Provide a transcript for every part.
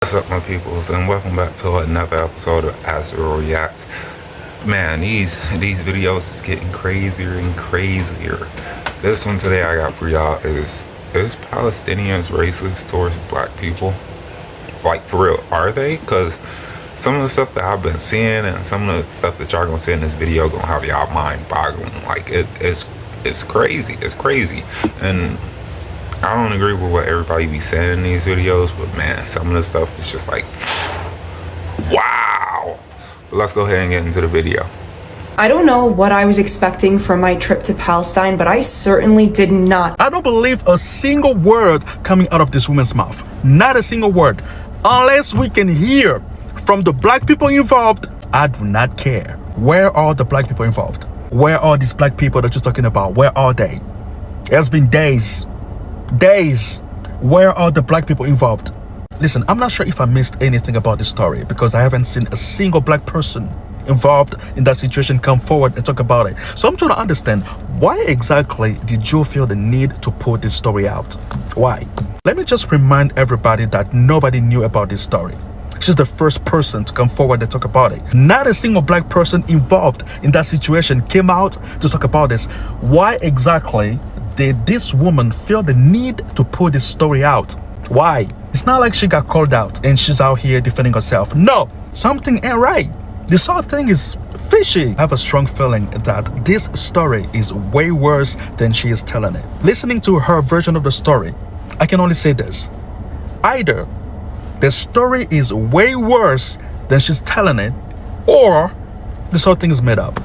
What's up, my peoples, and welcome back to another episode of Azure Reacts. Man, these videos is getting crazier and crazier. This one today I got for y'all is Palestinians racist towards black people? Like, for real, are they? Because some of the stuff that I've been seeing and some of the stuff that y'all gonna see in this video gonna have y'all mind boggling. Like, it's crazy. It's crazy. And I don't agree with what everybody be saying in these videos, but man, some of the stuff is just like, wow. But let's go ahead and get into the video. I don't know what I was expecting from my trip to Palestine, but I certainly did not. I don't believe a single word coming out of this woman's mouth. Not a single word. Unless we can hear from the black people involved, I do not care. Where are the black people involved? Where are these black people that you're talking about? Where are they? It's been days. Where are the black people involved? Listen, I'm not sure if I missed anything about this story because I haven't seen a single black person involved in that situation come forward and talk about it. So I'm trying to understand, why exactly did you feel the need to put this story out? Why? Let me just remind everybody that nobody knew about this story. She's the first person to come forward and talk about it. Not a single black person involved in that situation came out to talk about this. Why exactly did this woman feel the need to put this story out? Why? It's not like she got called out and she's out here defending herself. No, something ain't right. This whole thing is fishy. I have a strong feeling that this story is way worse than she is telling it. Listening to her version of the story, I can only say this. Either the story is way worse than she's telling it, or this whole thing is made up.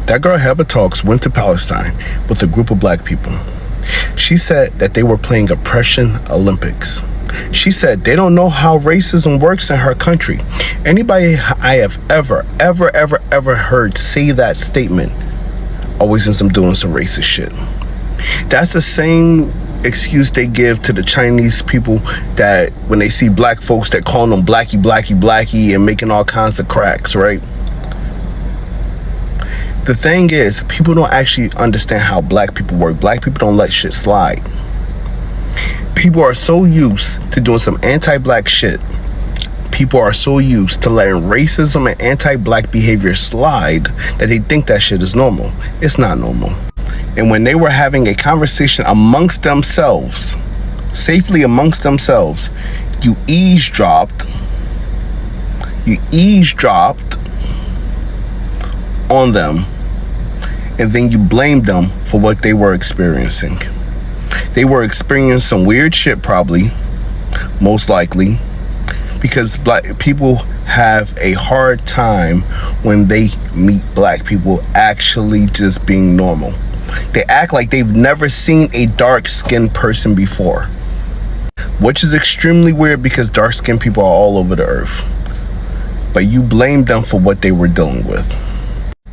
That girl Heather Talks went to Palestine with a group of black people. She said that they were playing oppression Olympics. She said they don't know how racism works in her country. Anybody I have ever heard say that statement always ends up doing some racist shit. That's the same excuse they give to the Chinese people that when they see black folks that call them blackie and making all kinds of cracks, right? The thing is, people don't actually understand how black people work. Black people don't let shit slide. People are so used to doing some anti-black shit. People are so used to letting racism and anti-black behavior slide that they think that shit is normal. It's not normal. And when they were having a conversation amongst themselves, safely amongst themselves, you eavesdropped on them, and then you blamed them for what they were experiencing. They were experiencing some weird shit, probably, most likely, because black people have a hard time when they meet black people actually just being normal. They act like they've never seen a dark-skinned person before, which is extremely weird because dark-skinned people are all over the earth. But you blame them for what they were dealing with.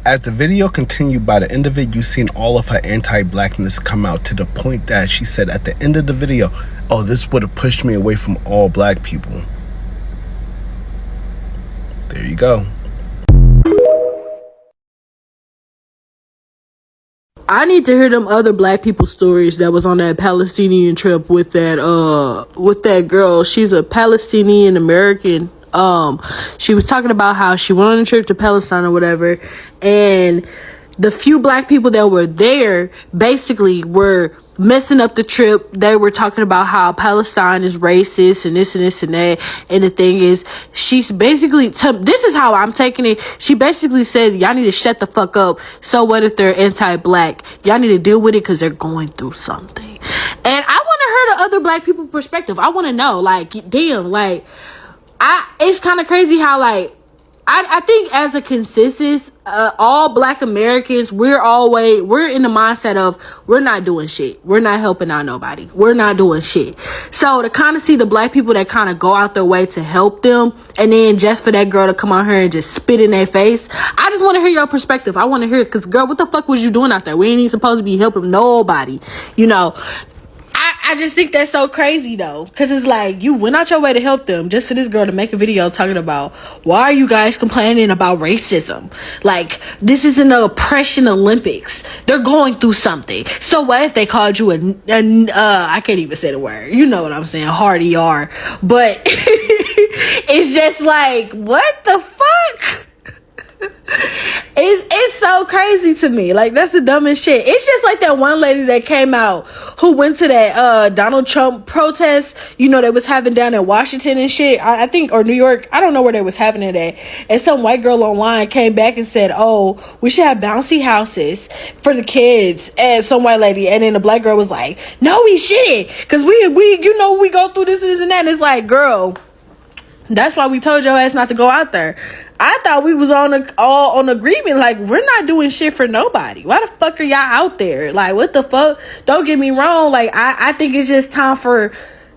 As the video continued, by the end of it, you seen all of her anti-blackness come out to the point that she said at the end of the video, oh, this would have pushed me away from all black people. There you go. I need to hear them other black people stories that was on that Palestinian trip with that girl. She's a Palestinian American. She was talking about how she went on a trip to Palestine or whatever, and the few black people that were there basically were messing up the trip. They were talking about how Palestine is racist and this and this and that. And the thing is, she's basically, this is how I'm taking it. She basically said, y'all need to shut the fuck up. So what if they're anti-black? Y'all need to deal with it because they're going through something. And I want to hear the other black people perspective. I want to know, like, damn, like, it's kind of crazy how, like, I think as a consensus, all black Americans, we're in the mindset of we're not doing shit. We're not helping out nobody. We're not doing shit. So to kind of see the black people that kind of go out their way to help them, and then just for that girl to come out here and just spit in their face, I just want to hear your perspective. I want to hear it because, girl, what the fuck was you doing out there? We ain't even supposed to be helping nobody. You know, I just think that's so crazy though, because it's like you went out your way to help them just for this girl to make a video talking about why are you guys complaining about racism? Like, this isn't an oppression Olympics. They're going through something. So what if they called you I can't even say the word. You know what I'm saying? Hard ER. But it's just like, what the fuck? It's so crazy to me. Like, that's the dumbest shit. It's just like that one lady that came out who went to that Donald Trump protest, you know, they was having down in Washington and shit, I think, or New York. I don't know where they was having it at. And some white girl online came back and said, oh, we should have bouncy houses for the kids. And some white lady, and then the black girl was like, no, we shouldn't, because we you know, we go through this and that. And it's like, girl, that's why we told your ass not to go out there. I thought we was all on agreement. Like, we're not doing shit for nobody. Why the fuck are y'all out there? Like, what the fuck? Don't get me wrong. Like, I think it's just time for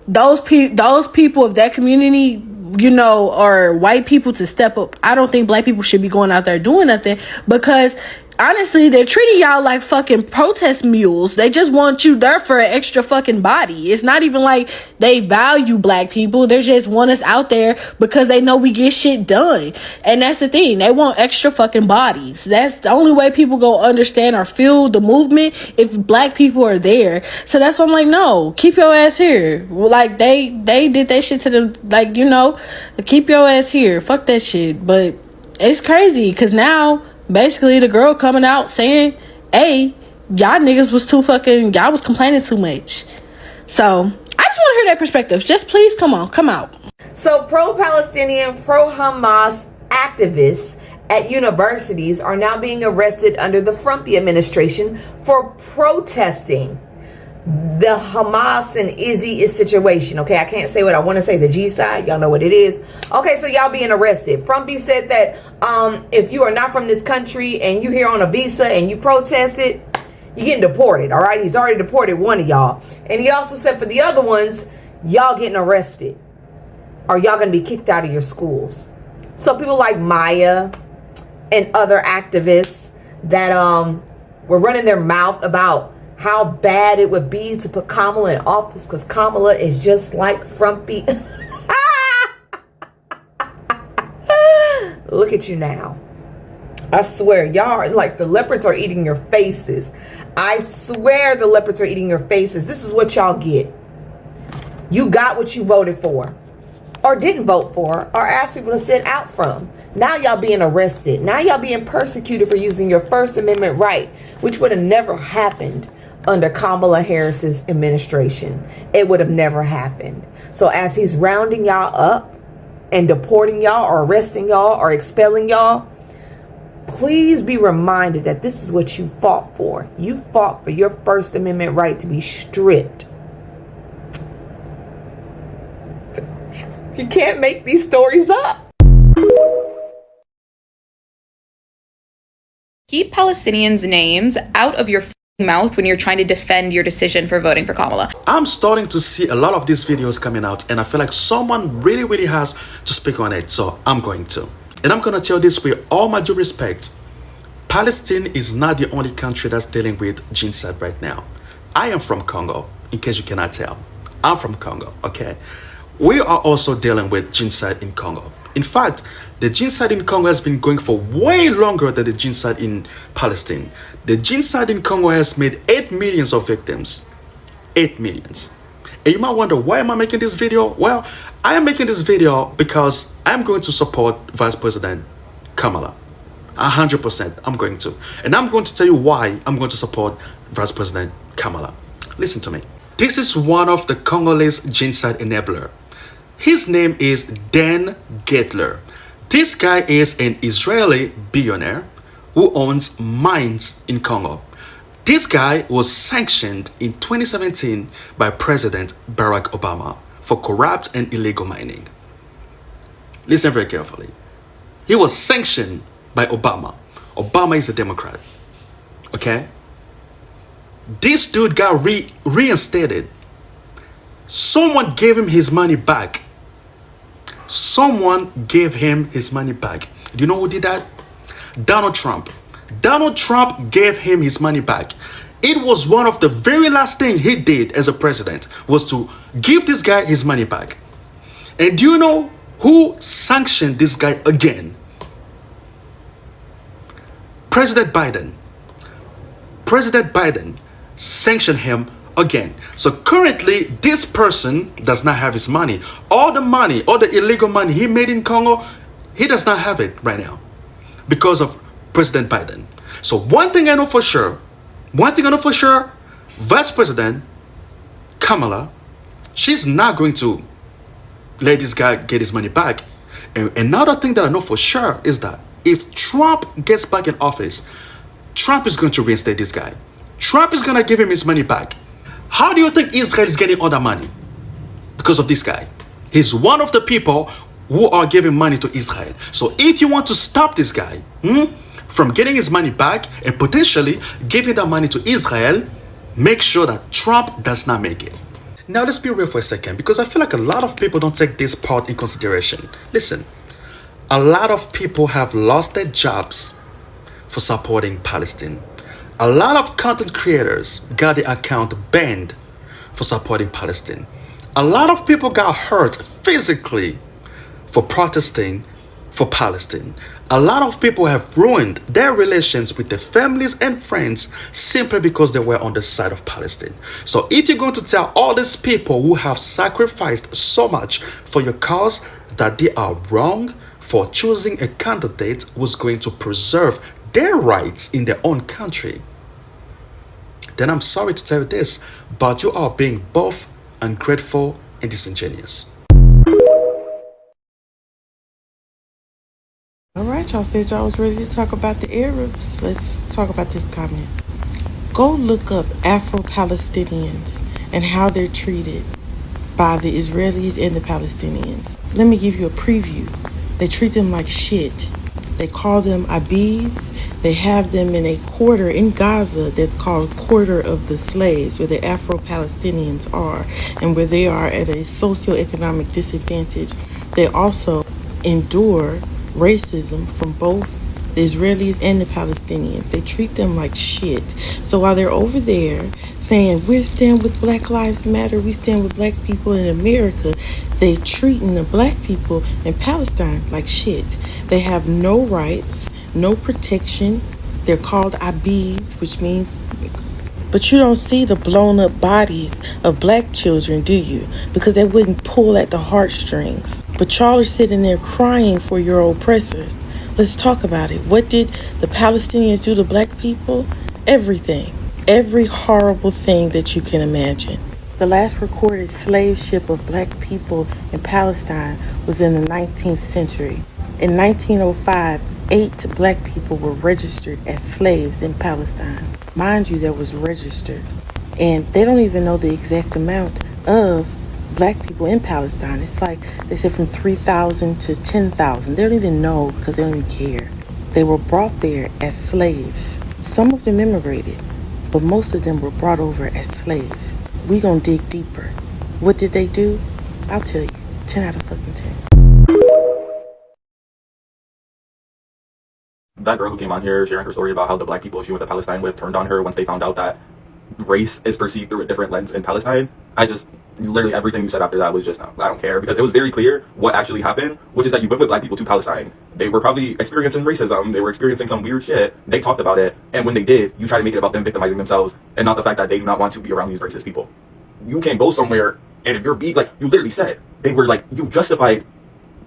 those people of that community, you know, or white people to step up. I don't think black people should be going out there doing nothing, because honestly, they're treating y'all like fucking protest mules. They just want you there for an extra fucking body. It's not even like they value black people. They just want us out there because they know we get shit done. And that's the thing. They want extra fucking bodies. That's the only way people go understand or feel the movement, if black people are there. So that's why I'm like, no, keep your ass here. Like, they did that shit to them. Like, you know, keep your ass here. Fuck that shit. But it's crazy because now, basically, the girl coming out saying, hey, y'all niggas was too fucking, y'all was complaining too much. So, I just want to hear that perspective. Just please, come out. So, pro-Palestinian, pro-Hamas activists at universities are now being arrested under the Trumpy administration for protesting the Hamas and Izzy situation. Okay, I can't say what I want to say. The G side, y'all know what it is. Okay, so y'all being arrested. Trumpy said that if you are not from this country and you here on a visa and you protested, you're getting deported. All right, he's already deported one of y'all, and he also said for the other ones, y'all getting arrested, or y'all gonna be kicked out of your schools. So people like Maya and other activists that were running their mouth about how bad it would be to put Kamala in office because Kamala is just like Frumpy. Look at you now. I swear, y'all are like, the leopards are eating your faces. I swear the leopards are eating your faces. This is what y'all get. You got what you voted for, or didn't vote for, or asked people to sit out from. Now y'all being arrested. Now y'all being persecuted for using your First Amendment right, which would have never happened under Kamala Harris's administration. It would have never happened. So as he's rounding y'all up and deporting y'all or arresting y'all or expelling y'all, please be reminded that this is what you fought for. You fought for your First Amendment right to be stripped. You can't make these stories up. Keep Palestinians' names out of your mouth when you're trying to defend your decision for voting for Kamala. I'm starting to see a lot of these videos coming out, and I feel like someone really has to speak on it, so I'm going to. And I'm going to tell this with all my due respect. Palestine is not the only country that's dealing with genocide right now. I am from Congo, in case you cannot tell. I'm from Congo, okay? We are also dealing with genocide in Congo. In fact, the genocide in Congo has been going for way longer than the genocide in Palestine. The genocide in Congo has made 8 million of victims. 8 million. And you might wonder, why am I making this video? Well, I am making this video because I'm going to support Vice President Kamala. 100%, I'm going to. And I'm going to tell you why I'm going to support Vice President Kamala. Listen to me. This is one of the Congolese genocide enabler. His name is Dan Gettler. This guy is an Israeli billionaire who owns mines in Congo. This guy was sanctioned in 2017 by President Barack Obama for corrupt and illegal mining. Listen very carefully. He was sanctioned by Obama. Obama is a Democrat. Okay? This dude got reinstated. Someone gave him his money back. Someone gave him his money back. Do you know who did that? Donald Trump. Donald Trump gave him his money back. It was one of the very last thing he did as a president was to give this guy his money back. And do you know who sanctioned this guy again? President Biden. President Biden sanctioned him again. So currently, this person does not have his money. All the money, all the illegal money he made in Congo, he does not have it right now because of President Biden. So one thing I know for sure, Vice President Kamala, she's not going to let this guy get his money back. And another thing that I know for sure is that if Trump gets back in office, Trump is going to reinstate this guy. Trump is going to give him his money back. How do you think Israel is getting all that money? Because of this guy. He's one of the people who are giving money to Israel. So if you want to stop this guy from getting his money back and potentially giving that money to Israel, make sure that Trump does not make it. Now let's be real for a second, because I feel like a lot of people don't take this part in consideration. Listen, a lot of people have lost their jobs for supporting Palestine. A lot of content creators got their account banned for supporting Palestine. A lot of people got hurt physically for protesting for Palestine. A lot of people have ruined their relations with their families and friends simply because they were on the side of Palestine. So if you're going to tell all these people who have sacrificed so much for your cause that they are wrong for choosing a candidate who's going to preserve their rights in their own country, then I'm sorry to tell you this, but you are being both ungrateful and disingenuous. All right, y'all said y'all was ready to talk about the Arabs. Let's talk about this comment. Go look up Afro-Palestinians and how they're treated by the Israelis and the Palestinians. Let me give you a preview. They treat them like shit. They call them abids. They have them in a quarter in Gaza that's called Quarter of the Slaves, where the Afro-Palestinians are, and where they are at a socioeconomic disadvantage. They also endure racism from both the Israelis and the Palestinians. They treat them like shit. So while they're over there saying, we stand with Black Lives Matter, we stand with black people in America, they treating the black people in Palestine like shit. They have no rights, no protection. They're called abids, which means... But you don't see the blown up bodies of black children, do you? Because they wouldn't pull at the heartstrings. But y'all are sitting there crying for your oppressors. Let's talk about it. What did the Palestinians do to black people? Everything. Every horrible thing that you can imagine. The last recorded slave ship of black people in Palestine was in the 19th century. In 1905, 8 black people were registered as slaves in Palestine. Mind you, that was registered. And they don't even know the exact amount of black people in Palestine. It's like they said from 3,000 to 10,000. They don't even know because they don't even care. They were brought there as slaves. Some of them immigrated, but most of them were brought over as slaves. We gonna dig deeper. What did they do? I'll tell you. 10 out of fucking 10. That girl who came on here sharing her story about how the black people she went to Palestine with turned on her once they found out that race is perceived through a different lens in Palestine. Literally everything you said after that was just, no, I don't care, because it was very clear what actually happened, which is that you went with black people to Palestine. They were probably experiencing racism. They were experiencing some weird shit. They talked about it. And when they did, you try to make it about them victimizing themselves and not the fact that they do not want to be around these racist people. You can't go somewhere and if you're being, like, you literally said, they were like, you justified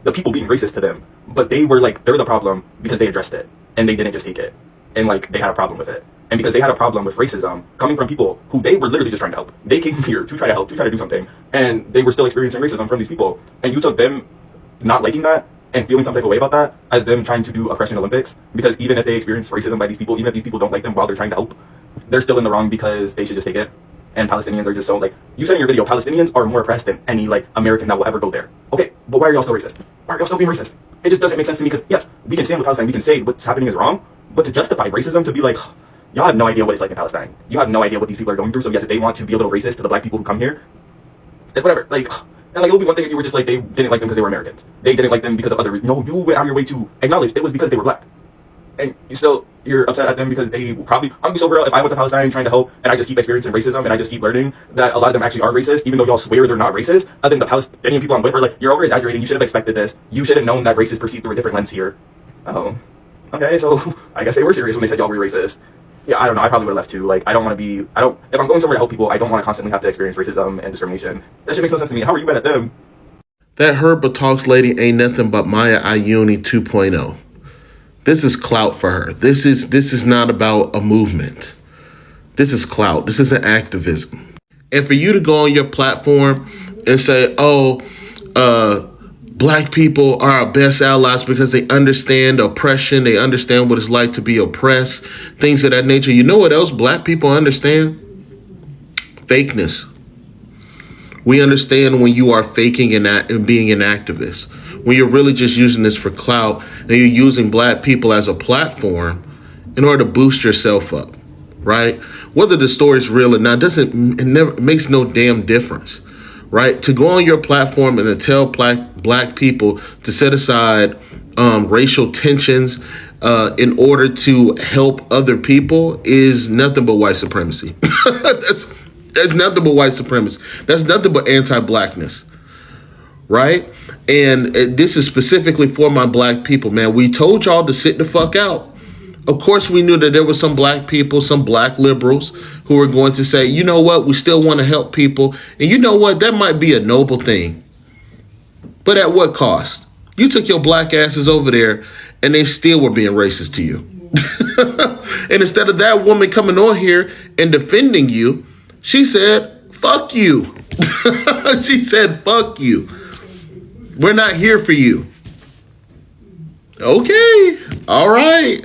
the people being racist to them, but they were like, they're the problem because they addressed it and they didn't just take it. And like, they had a problem with it. And because they had a problem with racism coming from people who they were literally just trying to help. They came here to try to help, to try to do something. And they were still experiencing racism from these people. And you took them not liking that and feeling some type of way about that as them trying to do oppression Olympics. Because even if they experience racism by these people, even if these people don't like them while they're trying to help, they're still in the wrong because they should just take it. And Palestinians are just so, like, you said in your video, Palestinians are more oppressed than any, like, American that will ever go there. Okay, but why are y'all still racist? Why are y'all still being racist? It just doesn't make sense to me because, yes, we can stand with Palestine, we can say what's happening is wrong, but to justify racism, to be like, y'all have no idea what it's like in Palestine. You have no idea what these people are going through, so yes, if they want to be a little racist to the black people who come here, it's whatever. Like, and like, it would be one thing if you were just like, they didn't like them because they were Americans. They didn't like them because of other reasons. No, you went out of your way to acknowledge it was because they were black. and you're upset at them because they probably, I'm gonna be so real, if I went to Palestine trying to help and I just keep experiencing racism and I just keep learning that a lot of them actually are racist, even though y'all swear they're not racist, I think the Palestinian people I'm with are like, you're over exaggerating, you should have expected this, you should have known that race is perceived through a different lens here. Okay, so I guess they were serious when they said y'all were racist. Yeah, I don't know, I probably would have left too. Like, if I'm going somewhere to help people, I don't want to constantly have to experience racism and discrimination. That shit makes no sense to me. How are you mad at them? That Herba Talks lady ain't nothing but Maya Ayuni 2.0. This is clout for her. This is not about a movement. This is clout. This is an activism. And for you to go on your platform and say, black people are our best allies because they understand oppression, they understand what it's like to be oppressed, things of that nature. You know what else black people understand? Fakeness. We understand when you are faking and being an activist. When you're really just using this for clout and you're using black people as a platform in order to boost yourself up, right? Whether the story's real or not, it makes no damn difference, right? To go on your platform and to tell black people to set aside racial tensions in order to help other people is nothing but white supremacy. That's nothing but white supremacy. That's nothing but anti-blackness, right? And this is specifically for my black people, man. We told y'all to sit the fuck out. Of course, we knew that there were some black people, some black liberals who were going to say, you know what, we still want to help people. And you know what, that might be a noble thing. But at what cost? You took your black asses over there and they still were being racist to you. And instead of that woman coming on here and defending you, she said, fuck you. She said, fuck you. We're not here for you. Okay. All right.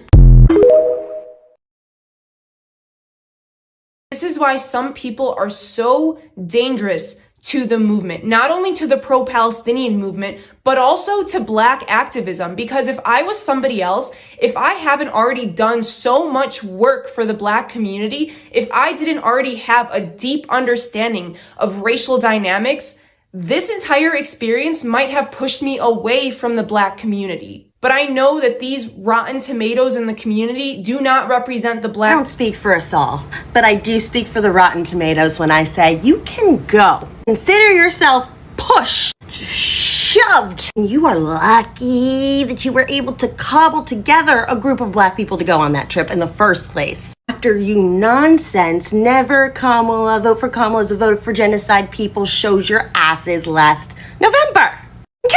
This is why some people are so dangerous to the movement, not only to the pro-Palestinian movement, but also to black activism. Because if I was somebody else, if I haven't already done so much work for the black community, if I didn't already have a deep understanding of racial dynamics, this entire experience might have pushed me away from the black community. But I know that these rotten tomatoes in the community do not represent the black. I don't speak for us all, but I do speak for the rotten tomatoes when I say you can go. Consider yourself pushed, shoved. You are lucky that you were able to cobble together a group of black people to go on that trip in the first place. After you nonsense, never Kamala, vote for Kamala as a vote for genocide people shows your asses last November. Okay?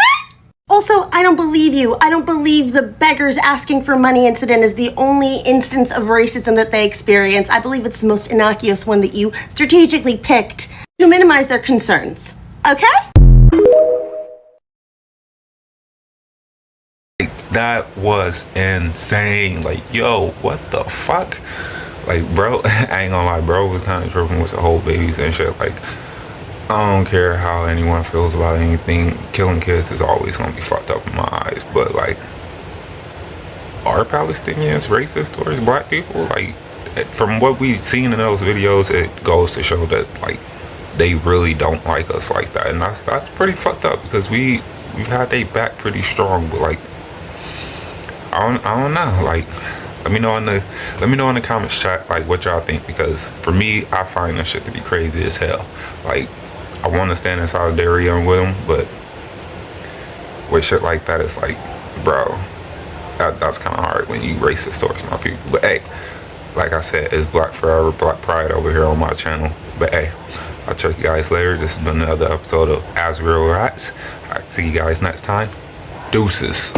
Also, I don't believe you. I don't believe the beggars asking for money incident is the only instance of racism that they experience. I believe it's the most innocuous one that you strategically picked to minimize their concerns. Okay? That was insane. Like, yo, what the fuck? Like, bro, I ain't gonna lie, bro was kind of tripping with the whole babies and shit. Like, I don't care how anyone feels about anything. Killing kids is always gonna be fucked up in my eyes. But like, are Palestinians racist towards black people? Like, from what we've seen in those videos, it goes to show that like they really don't like us like that, and that's pretty fucked up because we've had their back pretty strong. But like, I don't know. Like, let me know in the comments chat like what y'all think, because for me, I find this shit to be crazy as hell. Like, I want to stand in solidarity with them, but with shit like that, it's like, bro, that's kind of hard when you racist towards my people. But hey, like I said, it's Black Forever, Black Pride over here on my channel. But hey, I'll check you guys later. This has been another episode of As Real Rats. I'll see you guys next time. Deuces.